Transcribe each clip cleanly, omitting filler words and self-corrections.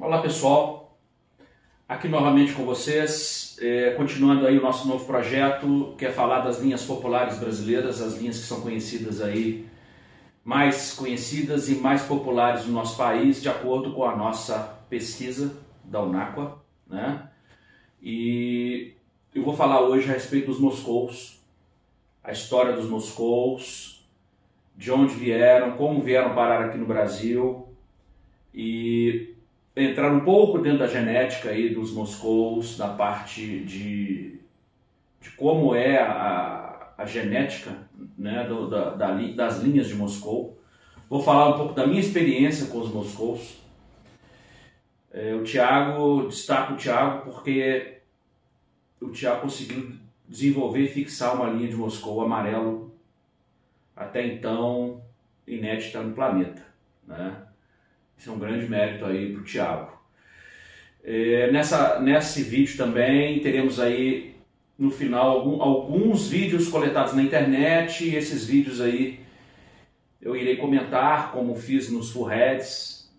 Olá pessoal, aqui novamente com vocês, continuando aí o nosso novo projeto, que é falar das linhas populares brasileiras, as linhas que são conhecidas aí, mais conhecidas e mais populares no nosso país, de acordo com a nossa pesquisa da Unáqua, né? E eu vou falar hoje a respeito dos Moscous, a história dos Moscous, de onde vieram, como vieram parar aqui no Brasil e entrar um pouco dentro da genética aí dos Moscous, da parte de como é a genética, né, das linhas de Moscou. Vou falar um pouco da minha experiência com os Moscous. Destaco o Thiago porque o Thiago conseguiu desenvolver e fixar uma linha de Moscou amarelo até então inédita no planeta, né? Isso é um grande mérito aí para o Thiago. Nesse vídeo também teremos aí no final alguns vídeos coletados na internet. E esses vídeos aí eu irei comentar, como fiz nos Full Heads,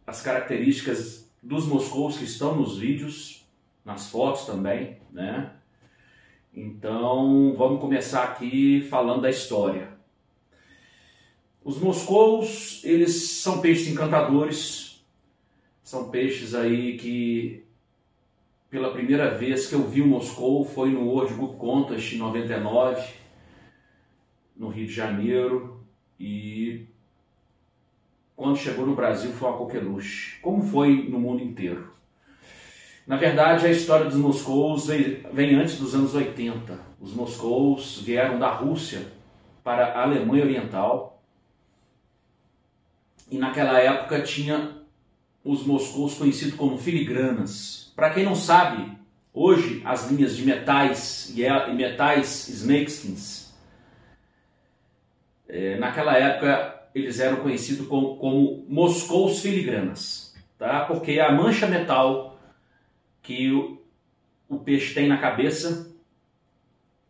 as características dos Moscous que estão nos vídeos, nas fotos também, né? Então vamos começar aqui falando da história. Os Moscous, eles são peixes encantadores, são peixes aí que, pela primeira vez que eu vi o Moscou foi no World Book Contest em 99, no Rio de Janeiro, e quando chegou no Brasil foi uma coqueluche, como foi no mundo inteiro. Na verdade, a história dos Moscous vem antes dos anos 80. Os Moscous vieram da Rússia para a Alemanha Oriental, e naquela época tinha os Moscous conhecidos como filigranas. Para quem não sabe, hoje as linhas de metais e metais snakeskins, naquela época eles eram conhecidos como Moscous filigranas, tá? Porque a mancha metal que o peixe tem na cabeça,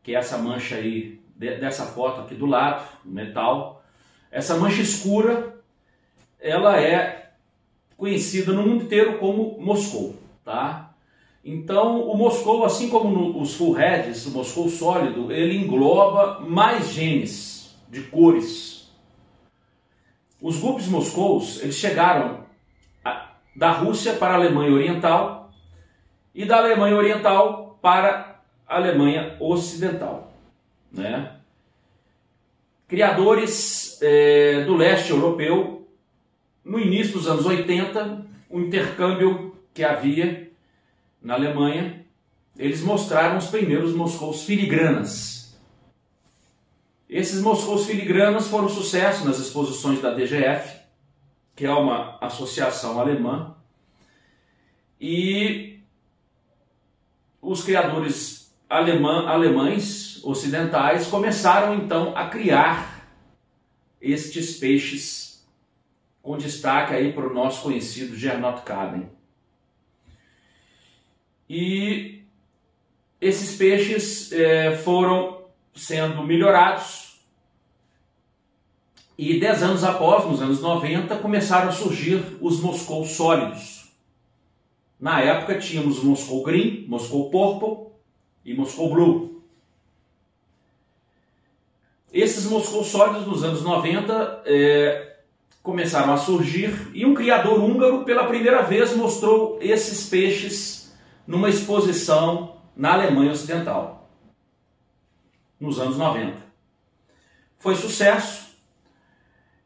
que é essa mancha aí, dessa foto aqui do lado, metal, essa mancha escura, ela é conhecida no mundo inteiro como Moscou, tá? Então, o Moscou, assim como os Full Heads, o Moscou sólido, ele engloba mais genes de cores. Os guppies Moscous, eles chegaram da Rússia para a Alemanha Oriental e da Alemanha Oriental para a Alemanha Ocidental, né? Criadores do leste europeu. No início dos anos 80, o intercâmbio que havia na Alemanha, eles mostraram os primeiros Moscous filigranas. Esses Moscous filigranas foram um sucesso nas exposições da DGF, que é uma associação alemã, e os criadores alemães ocidentais começaram então a criar estes peixes, com destaque aí para o nosso conhecido Gernot-Kaden. E esses peixes foram sendo melhorados e 10 anos após, nos anos 90, começaram a surgir os Moscou sólidos. Na época tínhamos o Moscou Green, Moscou Purple e Moscou Blue. Esses Moscou sólidos nos anos 90 começaram a surgir, e um criador húngaro pela primeira vez mostrou esses peixes numa exposição na Alemanha Ocidental, nos anos 90. Foi sucesso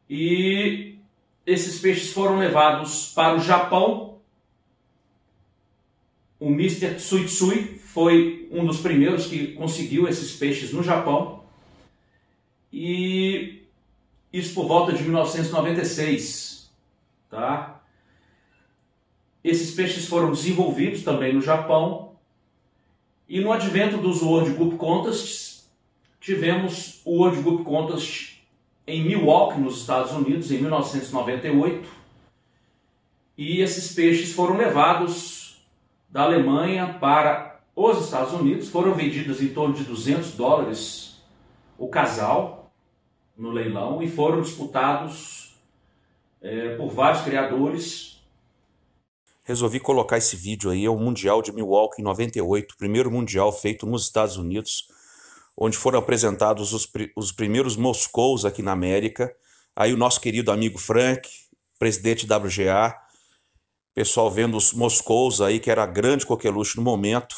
e esses peixes foram levados para o Japão. O Mr. Tsuitsui foi um dos primeiros que conseguiu esses peixes no Japão, e isso por volta de 1996, tá? Esses peixes foram desenvolvidos também no Japão, e no advento dos World Book Contests, tivemos o World Book Contest em Milwaukee, nos Estados Unidos, em 1998, e esses peixes foram levados da Alemanha para os Estados Unidos, foram vendidos em torno de $200 o casal no leilão, e foram disputados por vários criadores. Resolvi colocar esse vídeo aí, é o Mundial de Milwaukee em 98, primeiro Mundial feito nos Estados Unidos, onde foram apresentados os primeiros Moscows aqui na América. Aí o nosso querido amigo Frank, presidente da WGA, pessoal vendo os Moscows aí, que era a grande coqueluche no momento.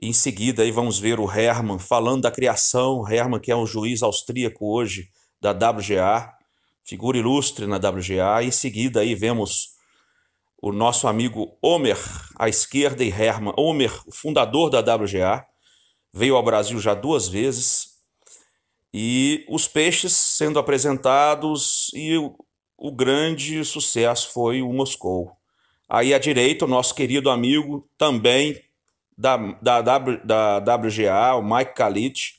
E em seguida aí vamos ver o Hermann falando da criação, Hermann que é um juiz austríaco hoje da WGA, figura ilustre na WGA. Em seguida aí vemos o nosso amigo Homer à esquerda e Hermann. Homer, o fundador da WGA, veio ao Brasil já 2 vezes. E os peixes sendo apresentados e o grande sucesso foi o Moscou. Aí à direita o nosso querido amigo também da WGA, o Mike Khalid,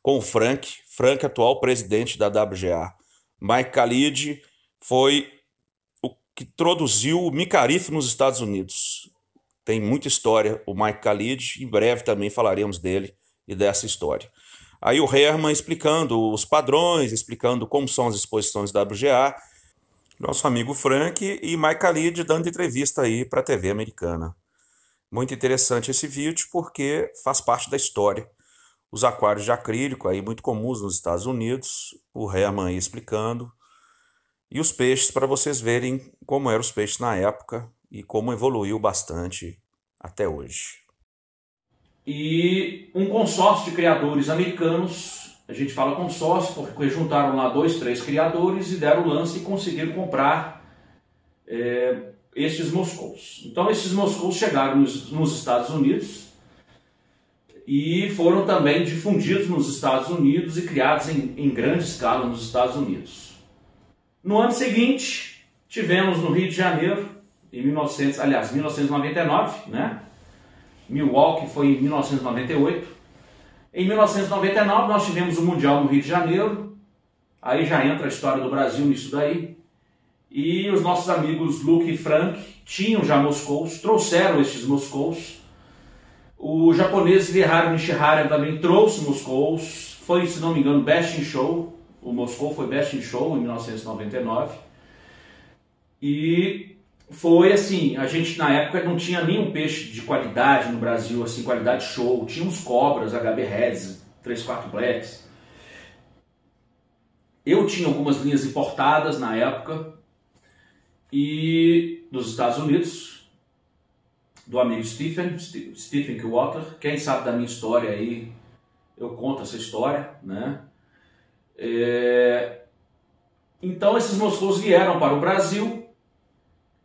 com o Frank, atual presidente da WGA. Mike Khalid foi o que introduziu o micarif nos Estados Unidos. Tem muita história o Mike Khalid, em breve também falaremos dele e dessa história. Aí o Hermann explicando os padrões, explicando como são as exposições da WGA. Nosso amigo Frank e Mike Khalid dando entrevista aí para a TV americana. Muito interessante esse vídeo porque faz parte da história. Os aquários de acrílico aí muito comuns nos Estados Unidos, o Hermann aí explicando. E os peixes para vocês verem como eram os peixes na época e como evoluiu bastante até hoje. E um consórcio de criadores americanos, a gente fala consórcio porque juntaram lá 2, 3 criadores e deram o lance e conseguiram comprar estes Moscows. Então esses Moscows chegaram nos Estados Unidos e foram também difundidos nos Estados Unidos e criados em grande escala nos Estados Unidos. No ano seguinte, tivemos no Rio de Janeiro, em 1999, né? Milwaukee foi em 1998. Em 1999 nós tivemos o Mundial no Rio de Janeiro. Aí já entra a história do Brasil nisso daí. E os nossos amigos Luke e Frank tinham já Moscows, trouxeram estes Moscows. O japonês Hideharu Nishihara também trouxe Moscows. Foi, se não me engano, Best in Show. O Moscou foi Best in Show em 1999. E foi assim, a gente na época não tinha nenhum peixe de qualidade no Brasil, assim, qualidade show. Tinha uns cobras, HB Reds, 3/4 Blacks. Eu tinha algumas linhas importadas na época e dos Estados Unidos, do amigo Stephen Killwater. Quem sabe da minha história aí, eu conto essa história, né? Então esses Moscows vieram para o Brasil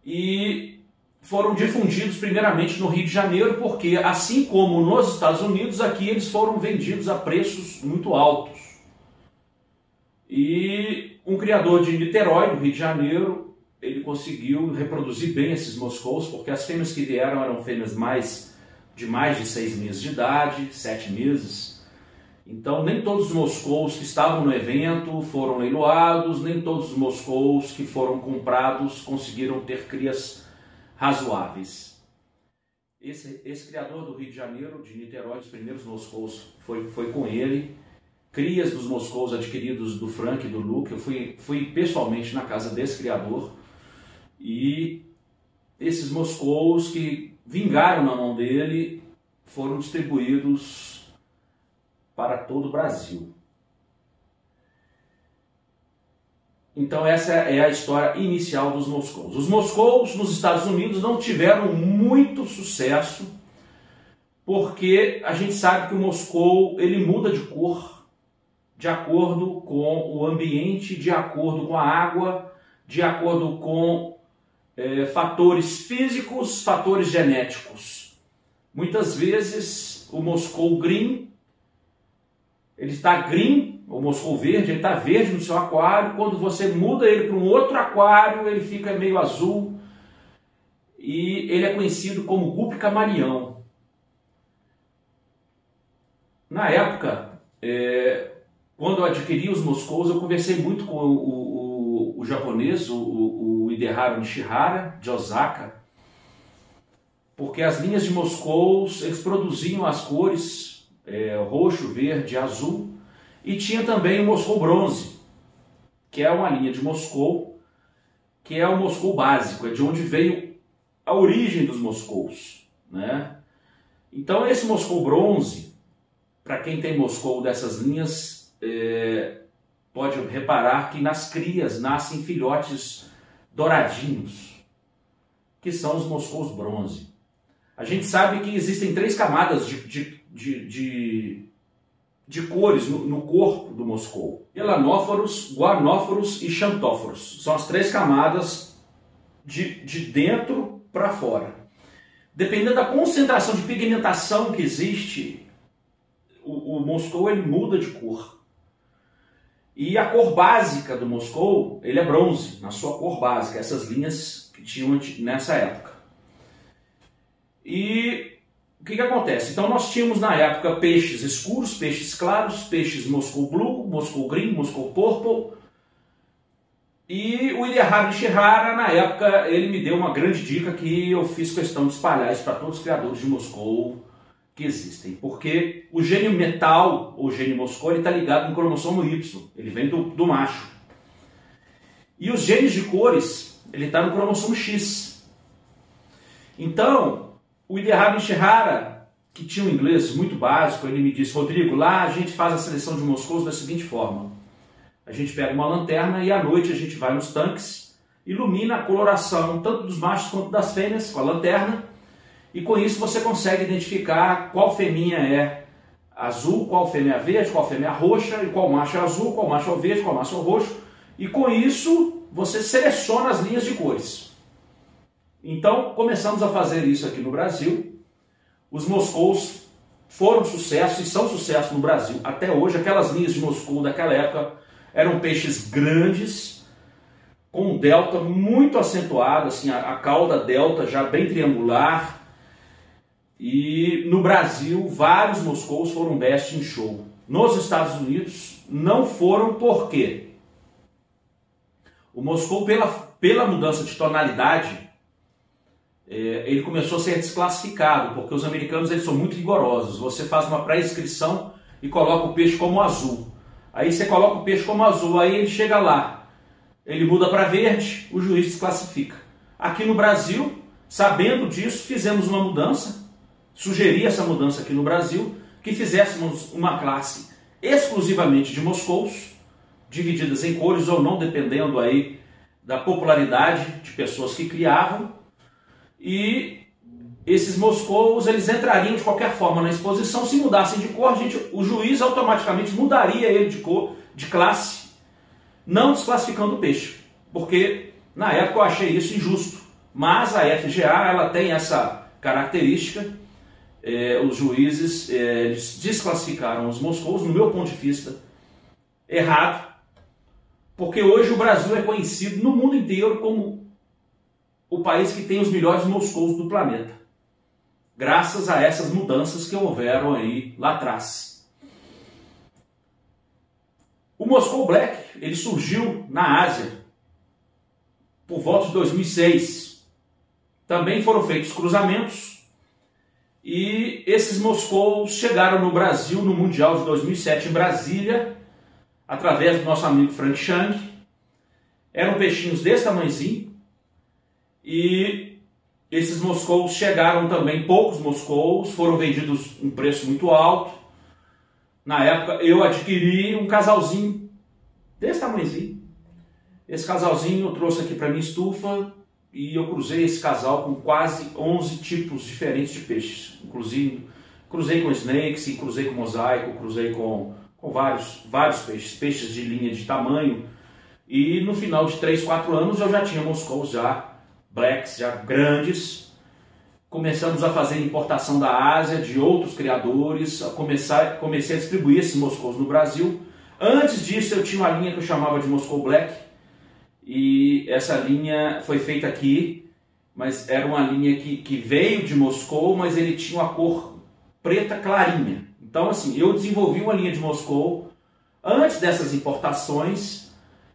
e foram difundidos primeiramente no Rio de Janeiro, porque assim como nos Estados Unidos, aqui eles foram vendidos a preços muito altos. E um criador de Niterói, no Rio de Janeiro, ele conseguiu reproduzir bem esses Moscows, porque as fêmeas que vieram eram fêmeas de mais de 6 meses de idade, 7 meses. Então nem todos os Moscows que estavam no evento foram leiloados, nem todos os Moscows que foram comprados conseguiram ter crias razoáveis. Esse criador do Rio de Janeiro, de Niterói, os primeiros Moscows, foi com ele. Crias dos Moscows adquiridos do Frank e do Luke, eu fui pessoalmente na casa desse criador. E esses Moscows que vingaram na mão dele foram distribuídos para todo o Brasil. Então essa é a história inicial dos Moscows. Os Moscows nos Estados Unidos não tiveram muito sucesso, porque a gente sabe que o Moscou ele muda de cor de acordo com o ambiente, de acordo com a água, de acordo com fatores físicos, fatores genéticos. Muitas vezes o Moscou green, ele está green, o Moscou verde, ele está verde no seu aquário. Quando você muda ele para um outro aquário, ele fica meio azul. E ele é conhecido como Guppy camaleão. Na época, quando eu adquiri os Moscows, eu conversei muito com o japonês, o Hideharu Nishihara, de Osaka, porque as linhas de Moscows, eles produziam as cores roxo, verde, azul, e tinha também o Moscou bronze, que é uma linha de Moscou que é o Moscou básico, é de onde veio a origem dos Moscous, né? Então esse Moscou bronze, para quem tem Moscou dessas linhas, pode reparar que nas crias nascem filhotes douradinhos, que são os Moscous bronze. A gente sabe que existem 3 camadas de cores no corpo do Moscou: elanóforos, guanóforos e xantóforos. São as 3 camadas de dentro para fora. Dependendo da concentração de pigmentação que existe, o Moscou ele muda de cor. E a cor básica do Moscou, ele é bronze, na sua cor básica, essas linhas que tinham nessa época. E o que acontece? Então nós tínhamos na época peixes escuros, peixes claros, peixes Moscou Blue, Moscou Green, Moscou Purple. E o Ilya Nishihara, na época, ele me deu uma grande dica que eu fiz questão de espalhar isso para todos os criadores de Moscou que existem. Porque o gene metal, ou gene Moscou, ele está ligado no cromossomo Y, ele vem do macho. E os genes de cores, ele está no cromossomo X. Então, o Ilya Nishihara, que tinha um inglês muito básico, ele me disse: Rodrigo, lá a gente faz a seleção de Moscous da seguinte forma: a gente pega uma lanterna e à noite a gente vai nos tanques, ilumina a coloração tanto dos machos quanto das fêmeas com a lanterna, e com isso você consegue identificar qual fêmea é azul, qual fêmea é verde, qual fêmea é roxa, e qual macho é azul, qual macho é verde, qual macho é roxo, e com isso você seleciona as linhas de cores. Então começamos a fazer isso aqui no Brasil. Os Moscous foram sucesso e são sucesso no Brasil até hoje. Aquelas linhas de Moscou daquela época eram peixes grandes, com um delta muito acentuado, assim, a cauda delta já bem triangular. E no Brasil, vários Moscous foram best in show. Nos Estados Unidos, não foram. Por quê? O Moscou, pela mudança de tonalidade, ele começou a ser desclassificado, porque os americanos eles são muito rigorosos. Você faz uma pré-inscrição e coloca o peixe como azul. Aí você coloca o peixe como azul, aí ele chega lá, ele muda para verde, o juiz desclassifica. Aqui no Brasil, sabendo disso, fizemos uma mudança, sugeri essa mudança aqui no Brasil, que fizéssemos uma classe exclusivamente de Moscous, divididas em cores ou não, dependendo aí da popularidade de pessoas que criavam, e esses Moscous, eles entrariam de qualquer forma na exposição. Se mudassem de cor, o juiz automaticamente mudaria ele de cor, de classe, não desclassificando o peixe. Porque na época eu achei isso injusto. Mas a FGA, ela tem essa característica. Os juízes eles desclassificaram os Moscous, no meu ponto de vista, errado. Porque hoje o Brasil é conhecido no mundo inteiro como o país que tem os melhores Moscous do planeta, graças a essas mudanças que houveram aí lá atrás. O Moscou Black, ele surgiu na Ásia por volta de 2006. Também foram feitos cruzamentos e esses Moscous chegaram no Brasil no Mundial de 2007 em Brasília, através do nosso amigo Frank Chang. Eram peixinhos desse tamanhozinho e esses Moscous chegaram também, poucos Moscous, foram vendidos em preço muito alto. Na época eu adquiri um casalzinho desse tamanhozinho. Esse casalzinho eu trouxe aqui para minha estufa e eu cruzei esse casal com quase 11 tipos diferentes de peixes. Inclusive, cruzei com snakes, cruzei com mosaico, cruzei com vários peixes, peixes de linha de tamanho. E no final de 3, 4 anos eu já tinha Moscous já blacks, já grandes. Começamos a fazer importação da Ásia, de outros criadores, comecei a distribuir esses Moscous no Brasil. Antes disso eu tinha uma linha que eu chamava de Moscou Black, e essa linha foi feita aqui, mas era uma linha que veio de Moscou, mas ele tinha uma cor preta clarinha. Então assim, eu desenvolvi uma linha de Moscou antes dessas importações,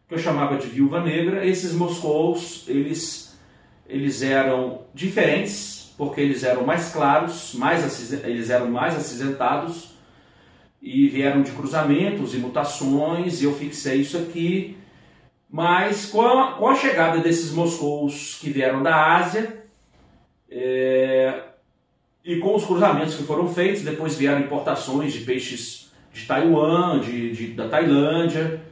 que eu chamava de Viúva Negra. Esses Moscous, eles eram diferentes, porque eles eram mais claros, eles eram mais acinzentados, e vieram de cruzamentos e mutações, e eu fixei isso aqui. Mas com a chegada desses moscous que vieram da Ásia, e com os cruzamentos que foram feitos, depois vieram importações de peixes de Taiwan, da Tailândia,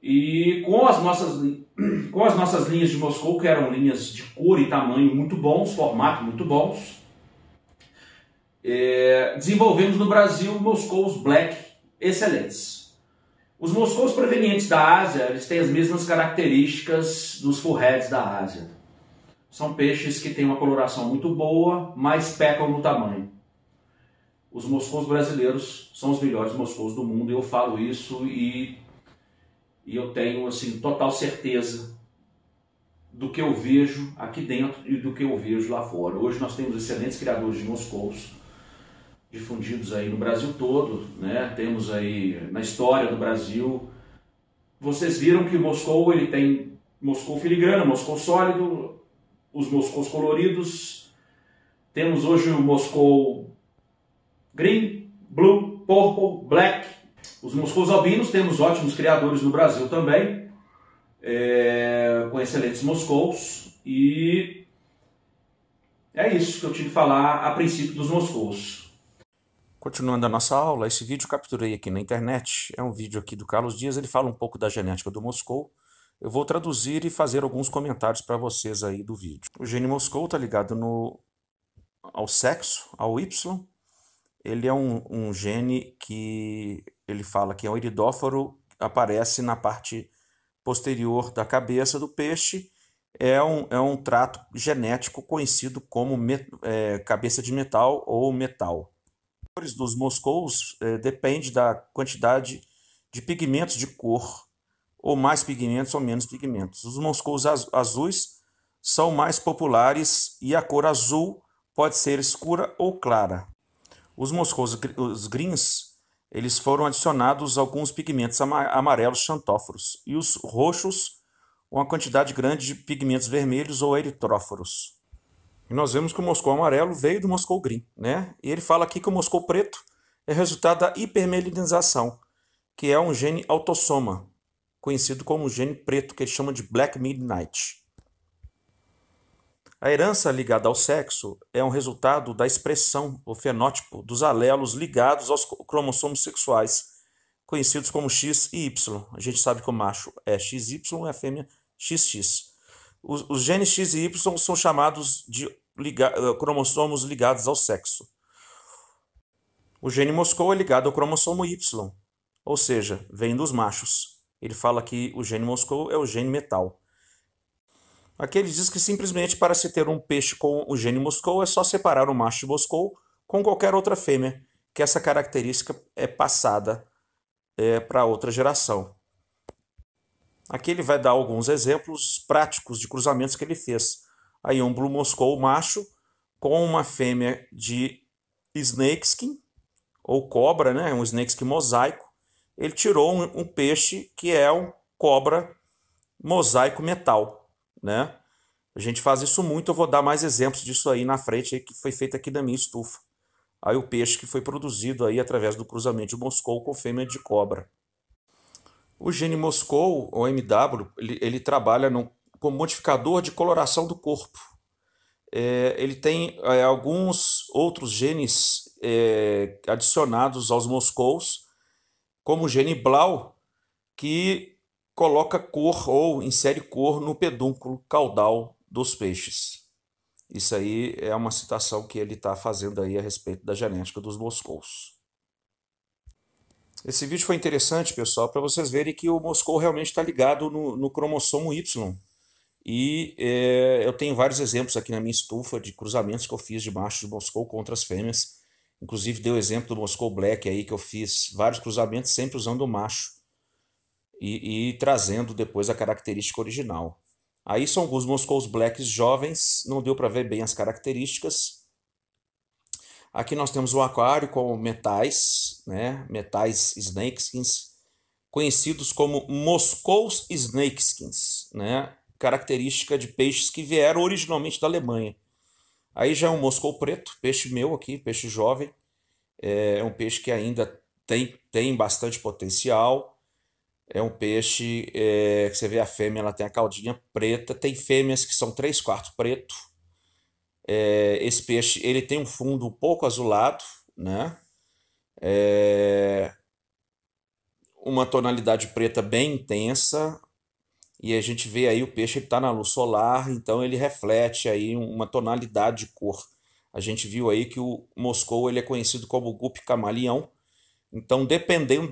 e com as nossas linhas de Moscou, que eram linhas de cor e tamanho muito bons, formato muito bons, desenvolvemos no Brasil Moscous Black excelentes. Os Moscous provenientes da Ásia, eles têm as mesmas características dos fullheads da Ásia. São peixes que têm uma coloração muito boa, mas pecam no tamanho. Os Moscous brasileiros são os melhores Moscous do mundo, eu falo isso e eu tenho assim, total certeza do que eu vejo aqui dentro e do que eu vejo lá fora. Hoje nós temos excelentes criadores de Moscous difundidos aí no Brasil todo, né? Temos aí na história do Brasil. Vocês viram que o Moscou, ele tem Moscou filigrana, Moscou sólido, os Moscous coloridos. Temos hoje o Moscou green, blue, purple, black. Os Moscous albinos, temos ótimos criadores no Brasil também, com excelentes Moscous. E é isso que eu tive que falar a princípio dos Moscous. Continuando a nossa aula, esse vídeo eu capturei aqui na internet, é um vídeo aqui do Carlos Dias, ele fala um pouco da genética do Moscou. Eu vou traduzir e fazer alguns comentários para vocês aí do vídeo. O gene Moscou está ligado ao sexo, ao Y. Ele é um gene que ele fala que é um iridóforo, aparece na parte posterior da cabeça do peixe. É um trato genético conhecido como cabeça de metal ou metal. As cores dos Moscous depende da quantidade de pigmentos de cor, ou mais pigmentos ou menos pigmentos. Os Moscous azuis são mais populares e a cor azul pode ser escura ou clara. Os Moscous greens, eles foram adicionados alguns pigmentos amarelos xantóforos e os roxos uma quantidade grande de pigmentos vermelhos ou eritróforos. E nós vemos que o Moscou amarelo veio do Moscou green, né? E ele fala aqui que o Moscou preto é resultado da hipermelinização, que é um gene autossoma, conhecido como gene preto, que ele chama de Black Midnight. A herança ligada ao sexo é um resultado da expressão, o fenótipo, dos alelos ligados aos cromossomos sexuais, conhecidos como X e Y. A gente sabe que o macho é XY e a fêmea XX. Os genes X e Y são chamados de cromossomos ligados ao sexo. O gene Moscou é ligado ao cromossomo Y, ou seja, vem dos machos. Ele fala que o gene Moscou é o gene metal. Aqui ele diz que simplesmente para se ter um peixe com o gene Moscou é só separar o macho de Moscou com qualquer outra fêmea, que essa característica é passada para outra geração. Aqui ele vai dar alguns exemplos práticos de cruzamentos que ele fez. Aí um Blue Moscou macho com uma fêmea de snakeskin, ou cobra, né? Um snakeskin mosaico. Ele tirou um peixe que é um cobra mosaico metal, né? A gente faz isso muito, eu vou dar mais exemplos disso aí na frente, aí, que foi feito aqui na minha estufa. Aí o peixe que foi produzido aí através do cruzamento de Moscou com fêmea de cobra. O gene Moscou, ou MW, ele trabalha como modificador de coloração do corpo. Ele tem alguns outros genes adicionados aos Moscous, como o gene Blau, que coloca cor ou insere cor no pedúnculo caudal dos peixes. Isso aí é uma citação que ele está fazendo aí a respeito da genética dos Moscous. Esse vídeo foi interessante, pessoal, para vocês verem que o Moscou realmente está ligado no cromossomo Y. E eu tenho vários exemplos aqui na minha estufa de cruzamentos que eu fiz de machos de Moscou contra as fêmeas. Inclusive dei o exemplo do Moscou Black aí, que eu fiz vários cruzamentos sempre usando o macho e trazendo depois a característica original. Aí são alguns Moscous Blacks jovens, não deu para ver bem as características. Aqui nós temos o aquário com metais, né? Metais snakeskins, conhecidos como Moscous snakeskins, né? Característica de peixes que vieram originalmente da Alemanha. Aí já é um Moscou preto, peixe meu aqui, peixe jovem. É um peixe que ainda tem bastante potencial. É um peixe que você vê a fêmea, ela tem a caudinha preta. Tem fêmeas que são 3/4 preto. Esse peixe ele tem um fundo um pouco azulado, né? É, uma tonalidade preta bem intensa. E a gente vê aí o peixe está na luz solar, então ele reflete aí uma tonalidade de cor. A gente viu aí que o moscou ele é conhecido como gupe camaleão. Então, dependendo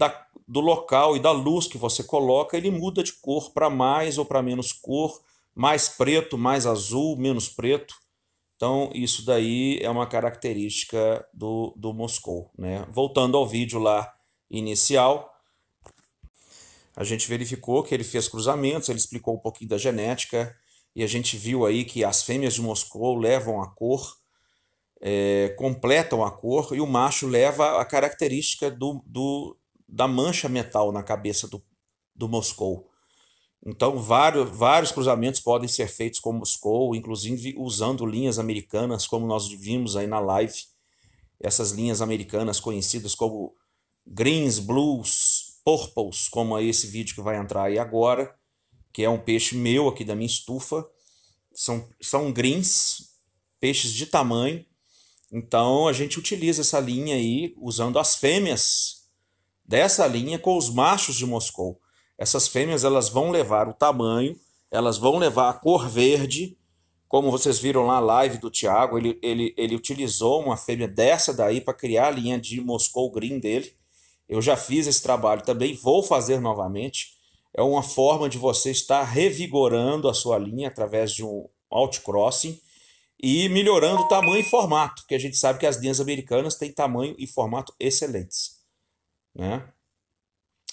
do local e da luz que você coloca, ele muda de cor para mais ou para menos cor, mais preto, mais azul, menos preto. Então, isso daí é uma característica do moscou, né? Voltando ao vídeo lá inicial, a gente verificou que ele fez cruzamentos, ele explicou um pouquinho da genética, e a gente viu aí que as fêmeas de Moscou levam a cor, completam a cor, e o macho leva a característica da mancha metal na cabeça do Moscou. Então, vários cruzamentos podem ser feitos com Moscou, inclusive usando linhas americanas, como nós vimos aí na live, essas linhas americanas conhecidas como greens, blues, purples, como é esse vídeo que vai entrar aí agora, que é um peixe meu aqui da minha estufa. São greens, peixes de tamanho. Então a gente utiliza essa linha aí usando as fêmeas dessa linha com os machos de Moscou. Essas fêmeas elas vão levar o tamanho, elas vão levar a cor verde, como vocês viram lá na live do Thiago, ele utilizou uma fêmea dessa daí para criar a linha de Moscou Green dele. Eu já fiz esse trabalho também, vou fazer novamente. É uma forma de você estar revigorando a sua linha através de um outcrossing e melhorando o tamanho e formato, porque a gente sabe que as linhas americanas têm tamanho e formato excelentes, né?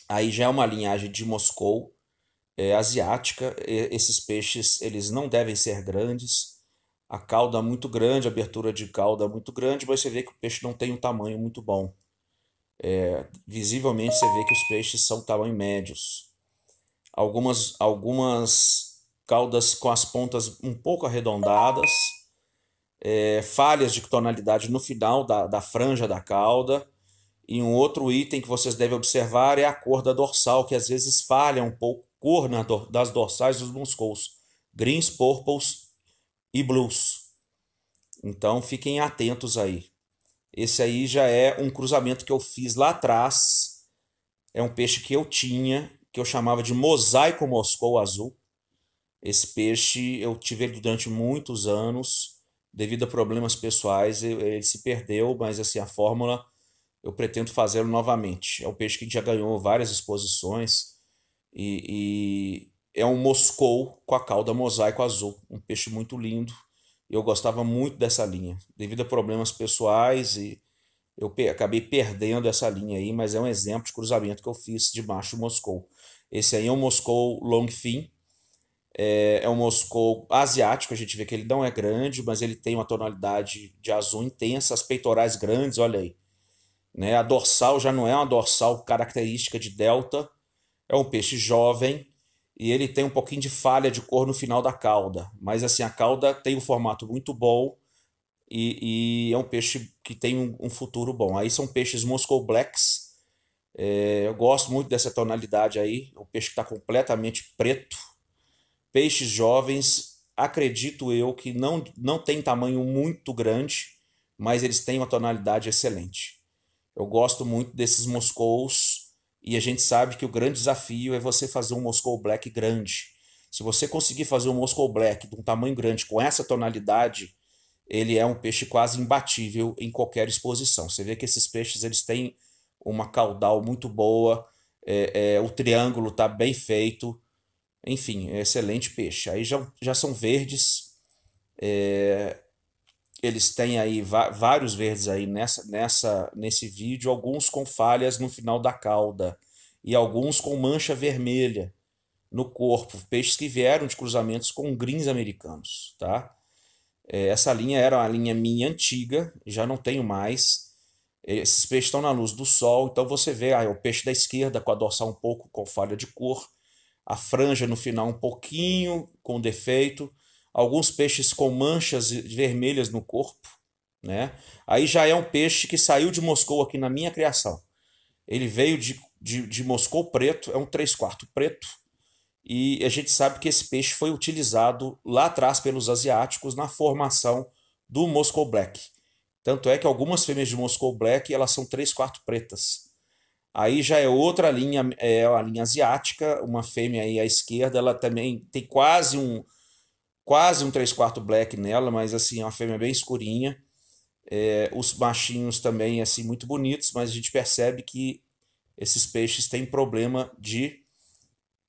Aí já é uma linhagem de Moscou, asiática. Esses peixes eles não devem ser grandes, a cauda muito grande, a abertura de cauda muito grande, mas você vê que o peixe não tem um tamanho muito bom. Visivelmente você vê que os peixes são tamanho médios. Algumas caudas com as pontas um pouco arredondadas, falhas de tonalidade no final da franja da cauda. E um outro item que vocês devem observar é a cor da dorsal, que às vezes falha um pouco cor das dorsais dos muscous, greens, purples e blues. Então fiquem atentos aí. Esse aí já é um cruzamento que eu fiz lá atrás. É um peixe que eu tinha, que eu chamava de mosaico moscou azul. Esse peixe eu tive ele durante muitos anos. Devido a problemas pessoais, ele se perdeu, mas assim, a fórmula eu pretendo fazê-lo novamente. É um peixe que já ganhou várias exposições e é um moscou com a cauda mosaico azul. Um peixe muito lindo. Eu gostava muito dessa linha. Devido a problemas pessoais, eu acabei perdendo essa linha aí, mas é um exemplo de cruzamento que eu fiz de macho moscou. Esse aí é um moscou long fin. É um moscou asiático, a gente vê que ele não é grande, mas ele tem uma tonalidade de azul intensa, as peitorais grandes, olha aí. Né? A dorsal já não é uma dorsal característica de delta, é um peixe jovem e ele tem um pouquinho de falha de cor no final da cauda, mas assim a cauda tem um formato muito bom e é um peixe que tem um futuro bom. Aí são peixes Moscow Blacks, eu gosto muito dessa tonalidade aí, o peixe que está completamente preto. Peixes jovens, acredito eu que não tem tamanho muito grande, mas eles têm uma tonalidade excelente. Eu gosto muito desses moscous e a gente sabe que o grande desafio é você fazer um Moscow Black grande. Se você conseguir fazer um Moscow Black de um tamanho grande com essa tonalidade, ele é um peixe quase imbatível em qualquer exposição. Você vê que esses peixes eles têm uma caudal muito boa, o triângulo está bem feito, enfim, é excelente peixe. Aí já são verdes, eles têm aí vários verdes aí nesse vídeo, alguns com falhas no final da cauda e alguns com mancha vermelha no corpo, peixes que vieram de cruzamentos com greens americanos, tá? Essa linha era uma linha minha antiga, já não tenho mais. Esses peixes estão na luz do sol, então você vê o peixe da esquerda com a dorsal um pouco com falha de cor, a franja no final um pouquinho com defeito, alguns peixes com manchas vermelhas no corpo, né? Aí já é um peixe que saiu de Moscou aqui na minha criação. Ele veio de Moscou preto, é um 3/4 preto, e a gente sabe que esse peixe foi utilizado lá atrás pelos asiáticos na formação do Moscow Black. Tanto é que algumas fêmeas de Moscow Black elas são 3/4 pretas. Aí já é outra linha, é a linha asiática, uma fêmea aí à esquerda, ela também tem quase um 3/4 black nela, mas assim, é uma fêmea bem escurinha. Os machinhos também assim muito bonitos, mas a gente percebe que esses peixes têm problema de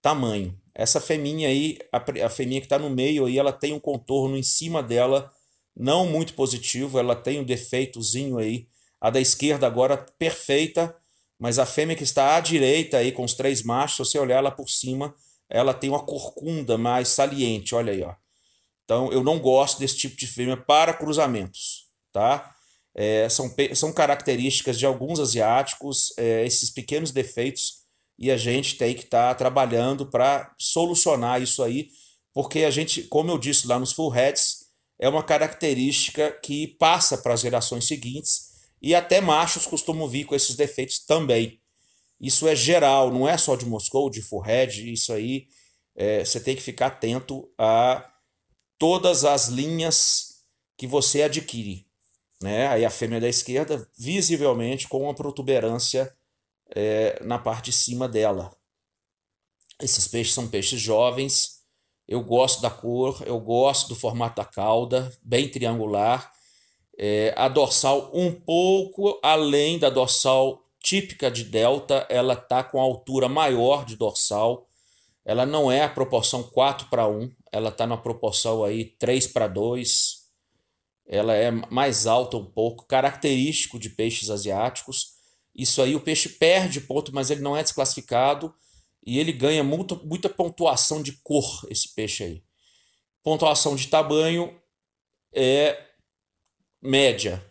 tamanho. Essa feminha aí, a feminha que está no meio aí, ela tem um contorno em cima dela não muito positivo, ela tem um defeitozinho aí. A da esquerda agora perfeita, mas a fêmea que está à direita aí com os 3 machos, se você olhar ela por cima, ela tem uma corcunda mais saliente, olha aí, ó. Então eu não gosto desse tipo de fêmea para cruzamentos, tá? São características de alguns asiáticos, esses pequenos defeitos, e a gente tem que estar trabalhando para solucionar isso aí, porque a gente, como eu disse lá nos full heads, é uma característica que passa para as gerações seguintes, e até machos costumam vir com esses defeitos também. Isso é geral, não é só de Moscou, de full head, isso aí você tem que ficar atento a todas as linhas que você adquire, né? Aí a fêmea da esquerda, visivelmente com uma protuberância na parte de cima dela. Esses peixes são peixes jovens. Eu gosto da cor, eu gosto do formato da cauda, bem triangular. A dorsal um pouco além da dorsal típica de delta, ela está com a altura maior de dorsal. Ela não é a proporção 4/1, ela está na proporção aí 3/2. Ela é mais alta um pouco, característico de peixes asiáticos. Isso aí o peixe perde ponto, mas ele não é desclassificado e ele ganha muita pontuação de cor, esse peixe aí. Pontuação de tamanho é média.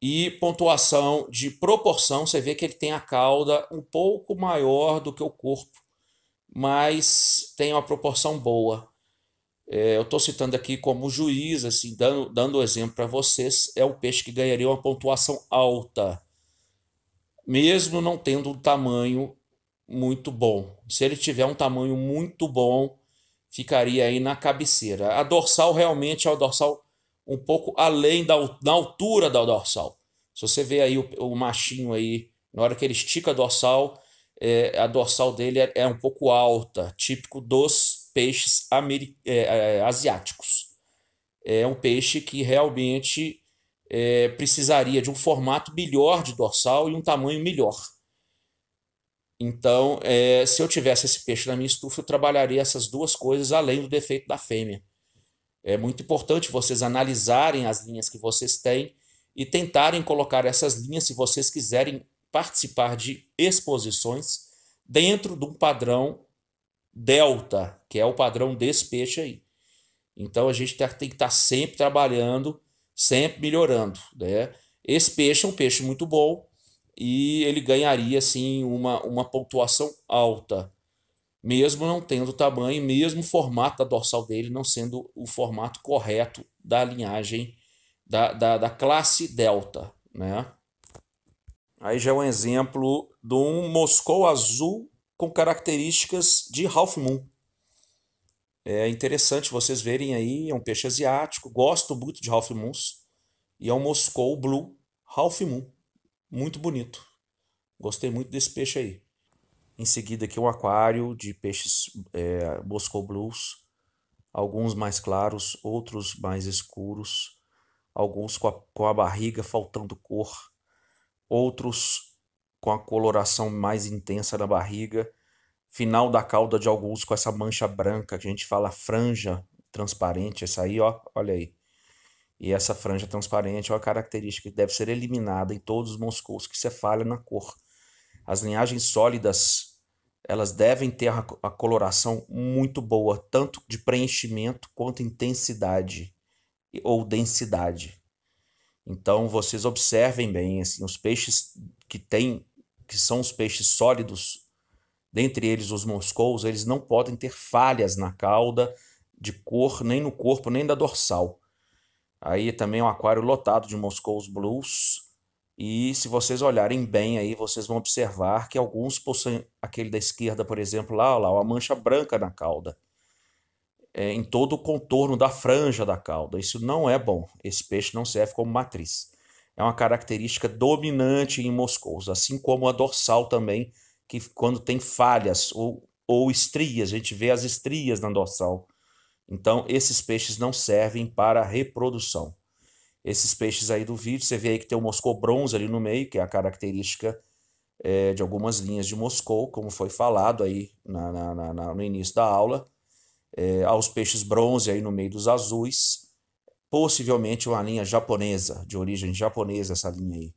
E pontuação de proporção, você vê que ele tem a cauda um pouco maior do que o corpo, mas tem uma proporção boa. Eu estou citando aqui como juiz, assim, dando o exemplo para vocês, é o peixe que ganharia uma pontuação alta, mesmo não tendo um tamanho muito bom. Se ele tiver um tamanho muito bom, ficaria aí na cabeceira. A dorsal realmente é uma dorsal um pouco além da altura da dorsal. Se você vê aí o machinho aí, na hora que ele estica a dorsal dele é um pouco alta, típico dos peixes asiáticos. É um peixe que realmente precisaria de um formato melhor de dorsal e um tamanho melhor. Então, se eu tivesse esse peixe na minha estufa, eu trabalharia essas duas coisas além do defeito da fêmea. É muito importante vocês analisarem as linhas que vocês têm e tentarem colocar essas linhas, se vocês quiserem participar de exposições dentro de um padrão delta, que é o padrão desse peixe aí. Então a gente tem que estar sempre trabalhando, sempre melhorando, né? Esse peixe é um peixe muito bom e ele ganharia assim uma pontuação alta, mesmo não tendo tamanho, mesmo o formato da dorsal dele não sendo o formato correto da linhagem da classe delta, né? Aí já é um exemplo de um Moscou azul com características de Half Moon. É interessante vocês verem aí, é um peixe asiático, gosto muito de Half Moons, e é um Moscou Blue Half Moon, muito bonito. Gostei muito desse peixe aí. Em seguida aqui um aquário de peixes Moscou Blues, alguns mais claros, outros mais escuros, alguns com a barriga faltando cor, outros com a coloração mais intensa da barriga, final da cauda de alguns com essa mancha branca que a gente fala franja transparente, essa aí, ó, olha aí. E essa franja transparente é uma característica que deve ser eliminada em todos os moscous que se falha na cor. As linhagens sólidas, elas devem ter a coloração muito boa, tanto de preenchimento quanto intensidade ou densidade. Então vocês observem bem, assim, os peixes que são os peixes sólidos, dentre eles os moscous, eles não podem ter falhas na cauda de cor, nem no corpo, nem da dorsal. Aí também é um aquário lotado de Moscous Blues, E se vocês olharem bem aí, vocês vão observar que alguns possuem, aquele da esquerda, por exemplo, lá, uma mancha branca na cauda, em todo o contorno da franja da cauda. Isso não é bom. Esse peixe não serve como matriz. É uma característica dominante em moscous, assim como a dorsal também, que quando tem falhas ou estrias, a gente vê as estrias na dorsal. Então, esses peixes não servem para reprodução. Esses peixes aí do vídeo, você vê aí que tem o moscou bronze ali no meio, que é a característica de algumas linhas de moscou, como foi falado aí no início da aula. Aos peixes bronze aí no meio dos azuis, possivelmente uma linha japonesa, de origem japonesa essa linha aí.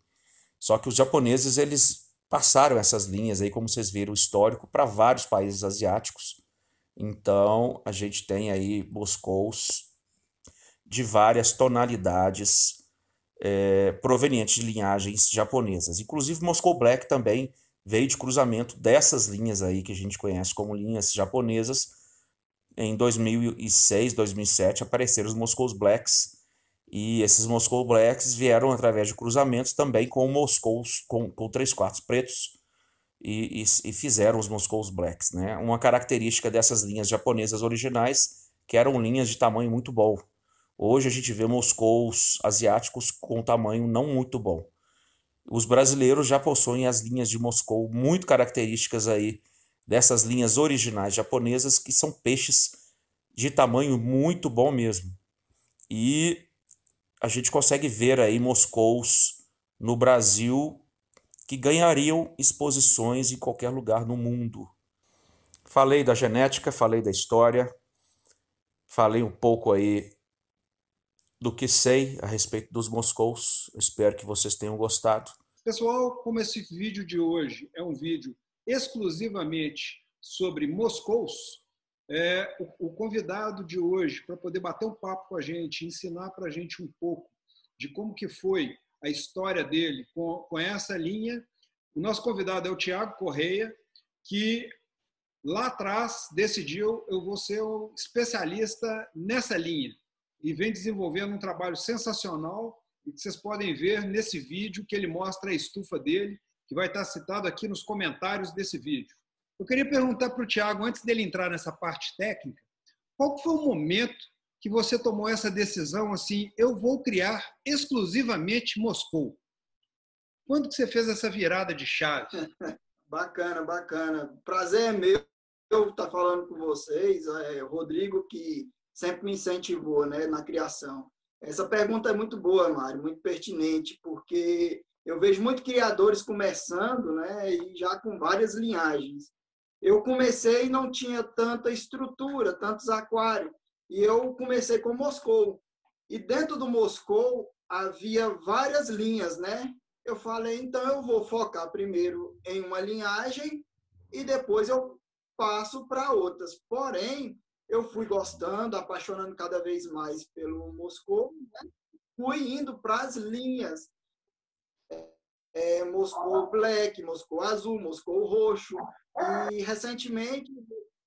Só que os japoneses, eles passaram essas linhas aí, como vocês viram, o histórico, para vários países asiáticos. Então, a gente tem aí moscous de várias tonalidades provenientes de linhagens japonesas. Inclusive, Moscow Black também veio de cruzamento dessas linhas aí que a gente conhece como linhas japonesas. Em 2006, 2007 apareceram os Moscow Blacks, e esses Moscow Blacks vieram através de cruzamentos também com Moscous com 3/4 pretos, e fizeram os Moscow Blacks, né? Uma característica dessas linhas japonesas originais, que eram linhas de tamanho muito bom. Hoje a gente vê moscous asiáticos com tamanho não muito bom. Os brasileiros já possuem as linhas de Moscou muito características aí dessas linhas originais japonesas, que são peixes de tamanho muito bom mesmo. E a gente consegue ver aí moscous no Brasil que ganhariam exposições em qualquer lugar no mundo. Falei da genética, falei da história, falei um pouco aí do que sei a respeito dos moscous. Espero que vocês tenham gostado. Pessoal, como esse vídeo de hoje é um vídeo exclusivamente sobre moscous, o convidado de hoje, para poder bater um papo com a gente, ensinar para a gente um pouco de como que foi a história dele com essa linha, o nosso convidado é o Thiago Correia, que lá atrás decidiu: eu vou ser um especialista nessa linha, e vem desenvolvendo um trabalho sensacional, e que vocês podem ver nesse vídeo, que ele mostra a estufa dele, que vai estar citado aqui nos comentários desse vídeo. Eu queria perguntar para o Thiago, antes dele entrar nessa parte técnica, qual foi o momento que você tomou essa decisão, assim, eu vou criar exclusivamente Moscou? Quando que você fez essa virada de chave? Bacana, bacana. Prazer é meu estar falando com vocês. O Rodrigo, que sempre me incentivou, né, na criação. Essa pergunta é muito boa, Mário, muito pertinente, porque eu vejo muitos criadores começando, né, e já com várias linhagens. Eu comecei e não tinha tanta estrutura, tantos aquários, e eu comecei com Moscou. E dentro do Moscou havia várias linhas, né? Eu falei, então eu vou focar primeiro em uma linhagem e depois eu passo para outras. Porém, eu fui gostando, apaixonando cada vez mais pelo Moscou, né? Fui indo para as linhas. Moscou Black, Moscou Azul, Moscou Roxo, e recentemente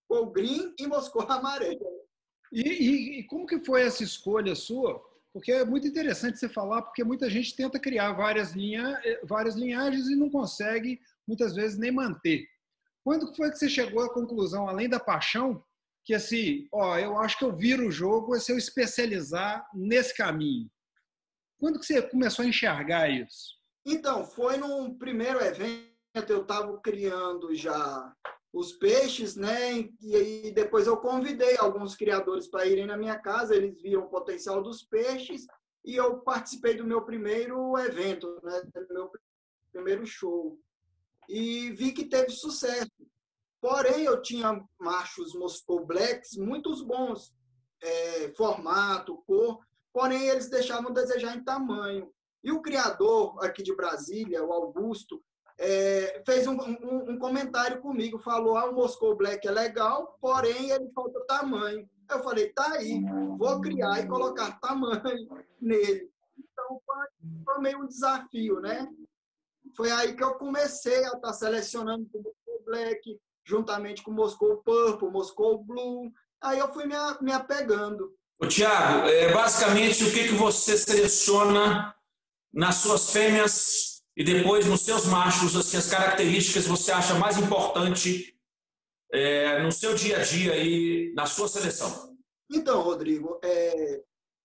Moscou Green e Moscou Amarelo. E como que foi essa escolha sua? Porque é muito interessante você falar, porque muita gente tenta criar várias linhagens e não consegue, muitas vezes, nem manter. Quando foi que você chegou à conclusão, além da paixão, que assim, eu acho que eu viro o jogo é se eu especializar nesse caminho? Quando que você começou a enxergar isso? Então, foi num primeiro evento, eu estava criando já os peixes, né? E aí depois eu convidei alguns criadores para irem na minha casa, eles viram o potencial dos peixes e eu participei do meu primeiro evento, né? Do meu primeiro show. E vi que teve sucesso. Porém, eu tinha machos Moscow Blacks muito bons, formato, cor, porém eles deixavam a desejar em tamanho. E o criador aqui de Brasília, o Augusto, fez um comentário comigo, falou, o Moscow Black é legal, porém ele falta tamanho. Eu falei, tá aí, vou criar e colocar tamanho nele. Então, foi meio um desafio, né? Foi aí que eu comecei a estar selecionando o Moscow Black, juntamente com o Moscow Purple, Moscow Blue. Aí eu fui me apegando. Tiago, basicamente, o que você seleciona nas suas fêmeas e depois nos seus machos, assim, as características que você acha mais importante no seu dia a dia e na sua seleção? Então, Rodrigo,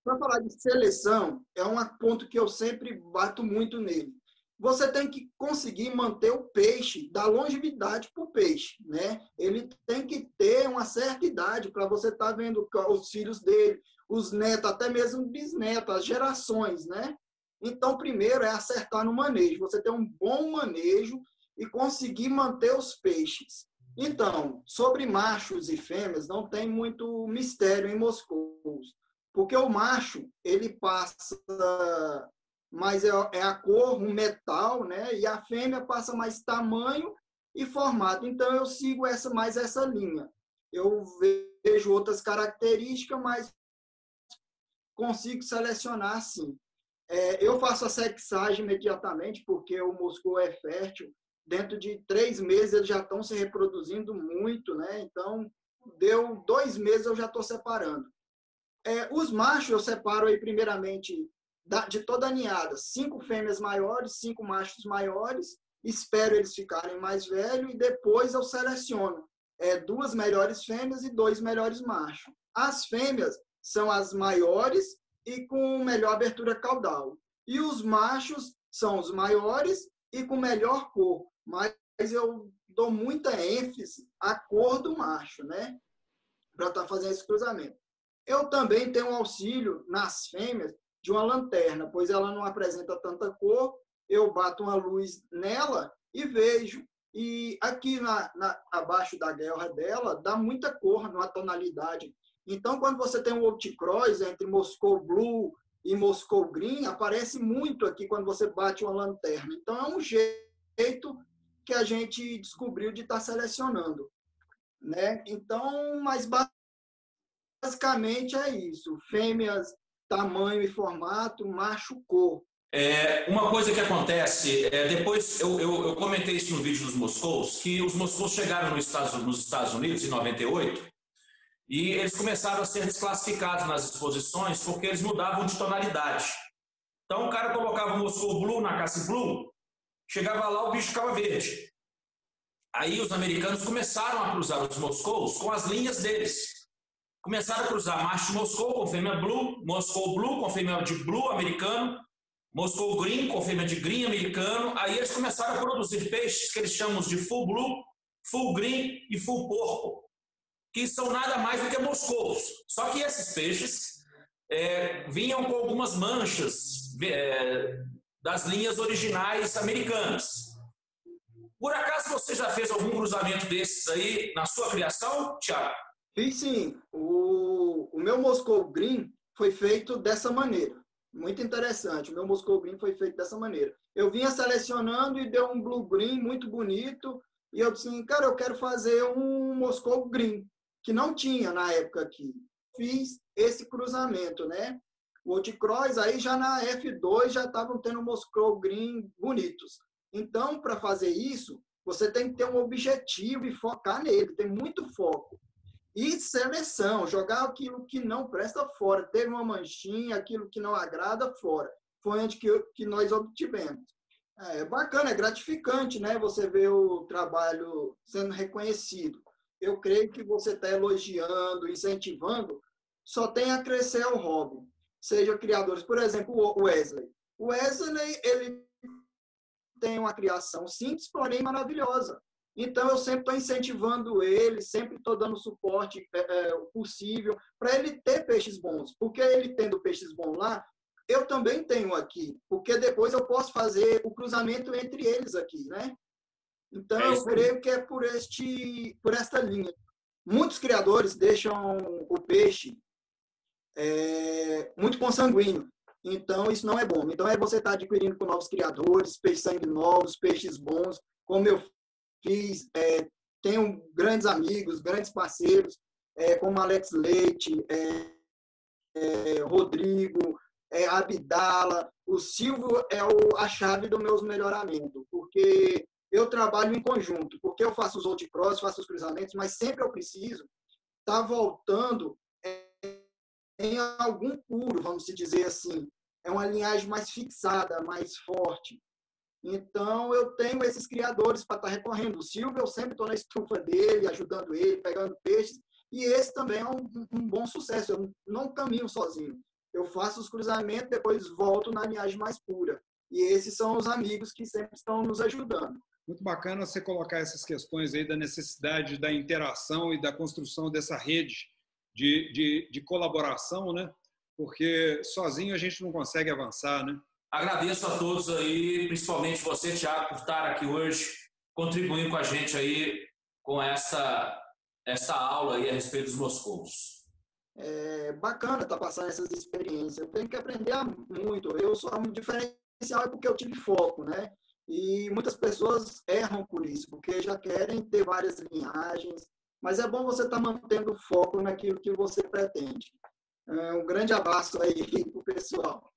para falar de seleção, é um ponto que eu sempre bato muito nele. Você tem que conseguir manter o peixe, dar longevidade para o peixe, né? Ele tem que ter uma certa idade para você estar vendo os filhos dele, os netos, até mesmo bisnetos, as gerações, né? Então, primeiro é acertar no manejo. Você ter um bom manejo e conseguir manter os peixes. Então, sobre machos e fêmeas, não tem muito mistério em moscous, porque o macho, ele passa mais a cor, um metal, né? E a fêmea passa mais tamanho e formato. Então, eu sigo mais essa linha. Eu vejo outras características, mas consigo selecionar assim. Eu faço a sexagem imediatamente, porque o moscou é fértil. Dentro de 3 meses, eles já estão se reproduzindo muito, né? Então, deu 2 meses, eu já estou separando. Os machos, eu separo aí, primeiramente, de toda a ninhada, 5 fêmeas maiores, 5 machos maiores, espero eles ficarem mais velhos e depois eu seleciono 2 melhores fêmeas e 2 melhores machos. As fêmeas são as maiores e com melhor abertura caudal. E os machos são os maiores e com melhor cor. Mas eu dou muita ênfase à cor do macho, né? Para estar fazendo esse cruzamento. Eu também tenho um auxílio nas fêmeas de uma lanterna, pois ela não apresenta tanta cor. Eu bato uma luz nela e vejo. E aqui abaixo da guelra dela, dá muita cor, numa tonalidade. Então, quando você tem um outcross entre Moscow Blue e Moscow Green, aparece muito aqui quando você bate uma lanterna. Então, é um jeito que a gente descobriu de estar selecionando, né? Então, mas basicamente é isso. Fêmeas, tamanho e formato, macho, cor. Uma coisa que acontece, depois eu comentei isso no vídeo dos moscous, que os moscous chegaram nos Estados Unidos em 98 e eles começaram a ser desclassificados nas exposições porque eles mudavam de tonalidade. Então o cara colocava o Moscow Blue na caça Blue, chegava lá o bicho ficava verde. Aí os americanos começaram a cruzar os moscous com as linhas deles. Começaram a cruzar macho Moscou com fêmea Blue, Moscow Blue com fêmea de Blue americano, Moscow Green com fêmea de Green americano. Aí eles começaram a produzir peixes que eles chamam de Full Blue, Full Green e Full Porco, que são nada mais do que moscous. Só que esses peixes vinham com algumas manchas das linhas originais americanas. Por acaso você já fez algum cruzamento desses aí na sua criação, Thiago? Fiz sim. O meu Moscow Green foi feito dessa maneira. Muito interessante. O meu Moscow Green foi feito dessa maneira. Eu vinha selecionando e deu um Blue Green muito bonito. E eu disse, cara, eu quero fazer um Moscow Green, que não tinha na época aqui. Fiz esse cruzamento, né? O Outcross, aí já na F2 já estavam tendo Moscow Green bonitos. Então, para fazer isso, você tem que ter um objetivo e focar nele. Tem muito foco. E seleção, jogar aquilo que não presta fora. Teve uma manchinha, aquilo que não agrada, fora. Foi onde que nós obtivemos. É bacana, é gratificante, né? Você ver o trabalho sendo reconhecido. Eu creio que você está elogiando, incentivando, só tem a crescer o hobby. Seja criadores. Por exemplo, o Wesley. O Wesley, ele tem uma criação simples, porém maravilhosa. Então, eu sempre estou incentivando ele, sempre estou dando suporte possível para ele ter peixes bons. Porque ele tendo peixes bons lá, eu também tenho aqui. Porque depois eu posso fazer o cruzamento entre eles aqui, né? Então, eu creio que é por esta linha. Muitos criadores deixam o peixe muito consanguíneo. Então, isso não é bom. Então, você estar adquirindo com novos criadores, peixes sangue novos, peixes bons, como eu fiz, tenho grandes amigos, grandes parceiros, como Alex Leite, Rodrigo, Abdala. O Silvio é a chave do meu melhoramento, porque eu trabalho em conjunto, porque eu faço os outcross, faço os cruzamentos, mas sempre eu preciso estar voltando em algum puro, vamos dizer assim. É uma linhagem mais fixada, mais forte. Então, eu tenho esses criadores para estar recorrendo. O Silvio, eu sempre estou na estufa dele, ajudando ele, pegando peixes. E esse também é um bom sucesso. Eu não caminho sozinho. Eu faço os cruzamentos, depois volto na linhagem mais pura. E esses são os amigos que sempre estão nos ajudando. Muito bacana você colocar essas questões aí da necessidade da interação e da construção dessa rede de colaboração, né? Porque sozinho a gente não consegue avançar, né? Agradeço a todos aí, principalmente você, Thiago, por estar aqui hoje, contribuindo com a gente aí com essa aula aí a respeito dos moscous. É bacana estar passando essas experiências. Eu tenho que aprender muito. Eu sou um diferencial porque eu tive foco, né? E muitas pessoas erram por isso, porque já querem ter várias linhagens. Mas é bom você estar mantendo o foco naquilo que você pretende. Um grande abraço aí para o pessoal.